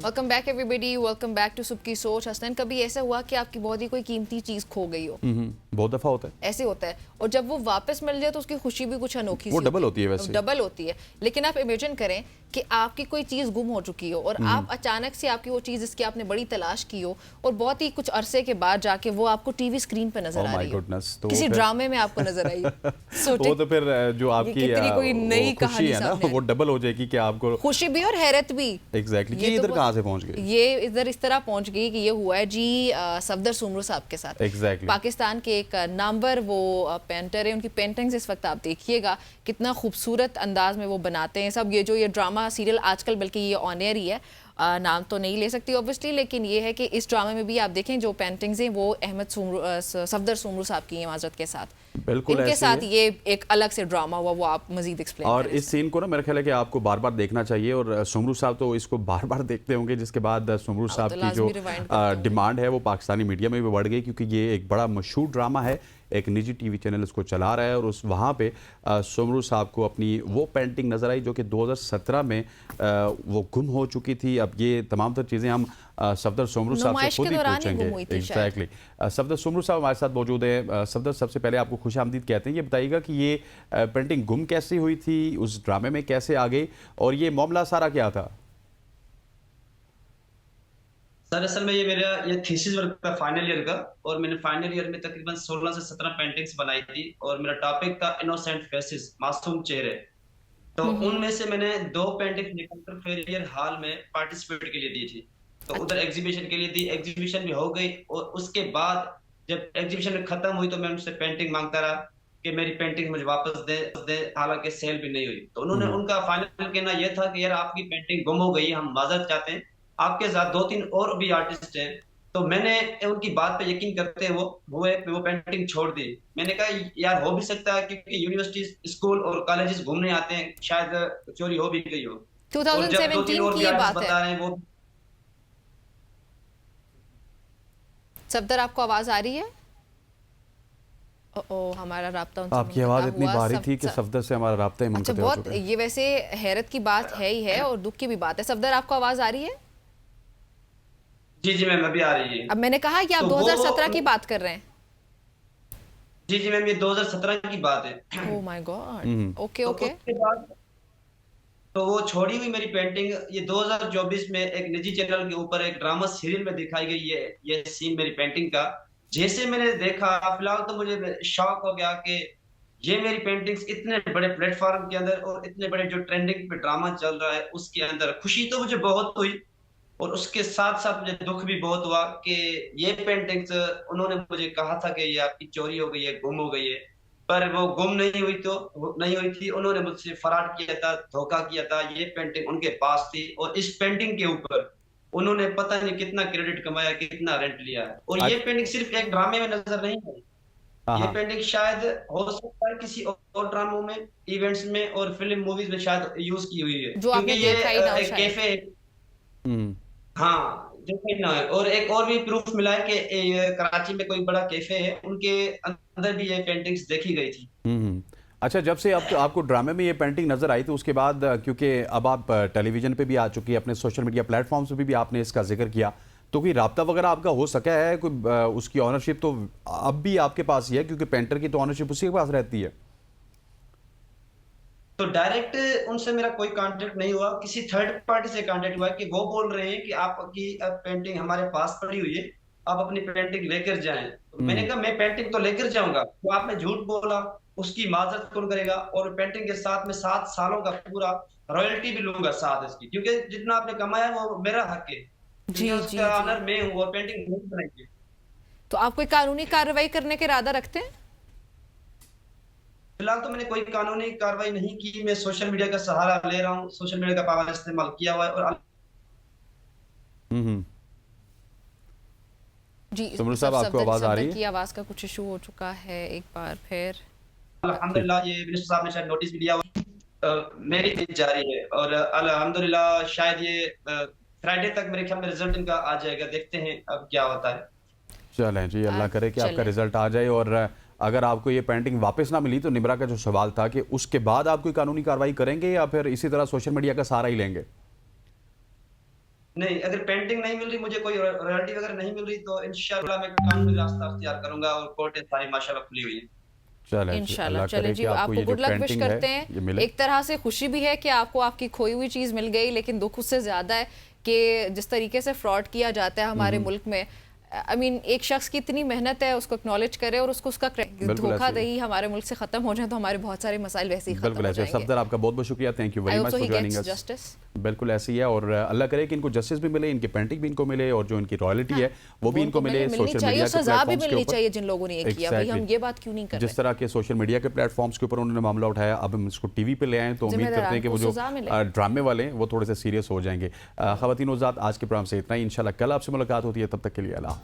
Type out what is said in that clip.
Welcome back everybody, welcome back to सबकी सोच। हसनैन, कभी ऐसा हुआ कि आपकी बहुत ही कोई कीमती चीज़ खो गई हो? बहुत दफ़ा होता है। ऐसे होता है, और जब वो वापस मिल जाए तो उसकी खुशी भी कुछ अनोखी वो सी डबल होती है वैसे। डबल होती है। लेकिन आप इमेजिन करें कि आपकी कोई चीज़ गुम हो चुकी हो और आप अचानक से आपकी वो चीज़ जिसकी आपने बड़ी तलाश की हो और बहुत ही कुछ अरसे के बाद जाके वो आपको टीवी स्क्रीन पे नजर आ रही हो, तो किसी ड्रामे में आपको नजर आई हो। वो तो फिर जो आपकी कोई नई खुशी है ना, वो डबल हो जाएगी कि आपको खुशी भी और हैरत भी। एग्जैक्टली ये इधर कहाँ से पहुंच गई? ये इधर इस तरह पहुंच गई कि ये हुआ है जी सफदर सुमरू साहब के साथ। एग्जैक्टली पाकिस्तान के एक नामवर वो पेंटर है, उनकी पेंटिंग्स इस वक्त आप देखिएगा कितना खूबसूरत अंदाज में वो बनाते हैं सब। ये जो ये ड्रामा सीरियल आजकल, बल्कि ये ऑन एयर ही है, नाम तो नहीं ले सकती ऑब्वियसली, लेकिन ये है कि इस ड्रामे में भी आप देखें जो पेंटिंग्स हैं वो सफदर सुमरू साहब की हैं माजरत के साथ। बिल्कुल इनके साथ ये एक अलग से ड्रामा हुआ, वो आप मजीद एक्सप्लेन और इस सीन को ना मेरा ख्याल है कि आपको बार बार देखना चाहिए। और सुमरू साहब तो इसको बार बार देखते होंगे, जिसके बाद सुमरू साहब की जो डिमांड है वो पाकिस्तानी मीडिया में भी बढ़ गई, क्योंकि ये एक बड़ा मशहूर ड्रामा है, एक निजी टीवी चैनल इसको चला रहा है। और उस वहाँ पे सुमरू साहब को अपनी वो पेंटिंग नज़र आई जो कि 2017 में वो गुम हो चुकी थी। अब ये तमाम तर चीज़ें हम सफदर सुमरू साहब से खुद ही पूछेंगे। एग्जैक्टली सफदर सुमरू साहब हमारे साथ मौजूद है। सफदर, सबसे पहले आपको खुश आमदीद कहते हैं। ये बताइएगा कि ये पेंटिंग गुम कैसे हुई थी, उस ड्रामे में कैसे आ गई, और ये मामला सारा क्या था? सर असल में ये मेरा ये थीसिस वर्क था फाइनल ईयर का, और मैंने फाइनल ईयर में तकरीबन 16 से 17 पेंटिंग्स बनाई थी, और मेरा टॉपिक था इनोसेंट फेसेस, मासूम चेहरे। तो उनमें से मैंने 2 पेंटिंग्स निकलकर फेलियर हॉल में पार्टिसिपेट के लिए दी थी। तो उधर एग्जीबिशन के लिए दी, एग्जीबिशन भी हो गई, और उसके बाद जब एग्जीबिशन खत्म हुई तो मैं उनसे पेंटिंग मांगता रहा कि मेरी पेंटिंग मुझे वापस दे, हालांकि सेल भी नहीं हुई। तो उन्होंने उनका फाइनल कहना यह था कि यार आपकी पेंटिंग गुम हो गई, हम माजरत चाहते हैं, आपके साथ 2-3 और भी आर्टिस्ट हैं। तो मैंने उनकी बात पे यकीन करते वो पेंटिंग छोड़ दी। मैंने कहा यार हो भी सकता है क्योंकि यूनिवर्सिटी, स्कूल और कॉलेजेस घूमने आते हैं, शायद चोरी हो भी गई हो। 2017 की ये बात बता रहे हैं वो। सफदर, आपको आवाज आ रही है? हमारा राब्ता उनसे आपकी आवाज इतनी भारी थी कि सफदर से हमारा राब्ता ही मुनक़ते हो चुका है। ये वैसे हैरत की बात है ही है और दुख की भी बात है। सफदर, आपको आवाज आ रही है? जी जी मैम, अभी आ रही है। अब मैंने कहा कि आप 2017 की बात कर रहे हैं। जी जी मैम, ये 2017 की बात है। Oh my God, okay okay. तो वो छोड़ी हुई मेरी पेंटिंग ये 2024 में एक निजी चैनल के ऊपर एक ड्रामा सीरियल में दिखाई गई है, ये सीन मेरी पेंटिंग का। जैसे मैंने देखा, फिलहाल तो मुझे शॉक हो गया कि ये मेरी पेंटिंग्स इतने बड़े प्लेटफॉर्म के अंदर और इतने बड़े जो ट्रेंडिंग पे ड्रामा चल रहा है उसके अंदर, खुशी तो मुझे बहुत हुई और उसके साथ साथ मुझे दुख भी बहुत हुआ कि ये पेंटिंग्स उन्होंने मुझे कहा था कि ये आपकी चोरी हो गई है, गुम हो गई है, पर वो गुम नहीं हुई थी। उन्होंने मुझसे फराड किया था, धोखा किया था। ये पेंटिंग उनके पास थी और इस पेंटिंग के ऊपर उन्होंने पता नहीं कितना क्रेडिट कमाया, कितना रेंट लिया है। और ये पेंटिंग सिर्फ एक ड्रामे में नजर नहीं आई, ये पेंटिंग शायद हो सकता है किसी और ड्रामों में, इवेंट्स में और फिल्म मूवीज में शायद यूज की हुई है, क्योंकि ये एक कैफे। हाँ देखिए ना, और एक और भी प्रूफ मिला है कि कराची में कोई बड़ा कैफे है, उनके अंदर भी ये पेंटिंग्स देखी गई थी। अच्छा, जब से आपको ड्रामे में ये पेंटिंग नजर आई तो उसके बाद, क्योंकि अब आप टेलीविजन पे भी आ चुकी है, अपने सोशल मीडिया प्लेटफॉर्म्स पे भी आपने इसका जिक्र किया, तो कोई राब्ता वगैरह आपका हो सका है? कोई उसकी ऑनरशिप तो अब भी आपके पास ही है, क्योंकि पेंटर की तो ऑनरशिप उसी के पास रहती है। तो डायरेक्ट उनसे मेरा कोई कांटेक्ट नहीं हुआ, किसी थर्ड पार्टी से कांटेक्ट हुआ कि वो बोल रहे हैं कि आपकी पेंटिंग हमारे पास पड़ी हुई है, आप अपनी पेंटिंग लेकर जाएं। तो मैंने कहा मैं पेंटिंग तो लेकर जाऊंगा, तो आपने झूठ बोला, उसकी माजरत कौन करेगा? और पेंटिंग के साथ में 7 सालों का पूरा रॉयल्टी भी लूंगा साथ इसकी, क्योंकि जितना आपने कमाया वो मेरा हक है, जी उसका ऑनर मैं हूँ, वो पेंटिंग नहीं बनाएंगे। तो आप कोई कानूनी कार्रवाई करने के इरादा रखते हैं? फिलहाल तो मैंने कोई कानूनी कार्रवाई नहीं की, मैं सोशल मीडिया का सहारा ले रहा हूँ, सोशल मीडिया का पावर इस्तेमाल किया हुआ है। और जी सुमरू साहब, आपको आवाज आ रही है? की आवाज का कुछ इशू हो चुका है एक बार फिर। अल्हम्दुलिल्लाह ये मिनिस्टर साहब ने शायद नोटिस भी दिया हुआ, मेरी पेज जारी है, और अल्हम्दुलिल्लाह शायद ये फ्राइडे तक मेरे ख्याल में रिजल्ट इनका आ जाएगा, देखते हैं अब क्या होता है। चलें जी, अल्लाह करे कि आपका रिजल्ट आ जाए। और अगर आपको ये पेंटिंग वापस ना मिली तो निमरा का जो सवाल था कि उसके बाद आप कोई कानूनी कार्रवाई करेंगे या फिर इसी तरह सोशल मीडिया का सहारा ही लेंगे? नहीं, अगर पेंटिंग नहीं मिल रही, मुझे कोई रॉयल्टी वगैरह नहीं मिल रही, तो इंशाल्लाह मैं कानूनी रास्ता अख्तियार करूंगा और कोर्टें सारी माशाल्लाह खुली हुई है। चले जी, इंशाल्लाह। अल्लाह चले करे जी, कि आपको आपको ये जो गुड लक विश पेंटिंग है करते हैं। ये मिले। एक तरह से खुशी भी है कि आपको आपकी खोई हुई चीज़ मिल गई, लेकिन दुख उससे ज़्यादा है कि जिस तरीके से फ्रॉड किया जाता है हमारे मुल्क में, आई मीन एक शख्स की इतनी मेहनत है उसको एक्नॉलेज करे और उसको उसका बिल्कुल धोखा ऐसे ही। दही हमारे मुल्क से खत्म हो जाए तो हमारे बहुत सारे मसाइल वैसे ही खत्म बिल्कुल हो ऐसे। जाएंगे। सफदर, आपका बहुत बहुत शुक्रिया, thank you I very much hope for he joining gets us. Justice. बिल्कुल ऐसे ही है, और अल्लाह करे कि इनको जस्टिस भी मिले, इनकी पेंटिंग भी इनको मिले, और जो इनकी रॉयल्टी है वो भी इनको मिले मिलनी सोशल चाहिए मीडिया और के सजा भी प्लेटफॉर्म्स के मिलनी ऊपर। चाहिए जिन लोगों ने ये किया। भाई हम Exactly. ये बात क्यों नहीं कर जिस रहे? तरह के सोशल मीडिया के प्लेटफॉर्म्स के ऊपर उन्होंने मामला उठाया, अब हम इसको टीवी पे ले आए, तो उम्मीद करते हैं कि वो जो जिम्मेदारान को सजा मिले। ड्रामे वाले हैं वो थोड़े से सीरियस हो जाएंगे। ख़वातीन-ओ-ज़ात, आज के प्रोग्राम से इतना ही। इंशाल्लाह कल आपसे मुलाकात होती है, तब तक के लिए अल्लाह।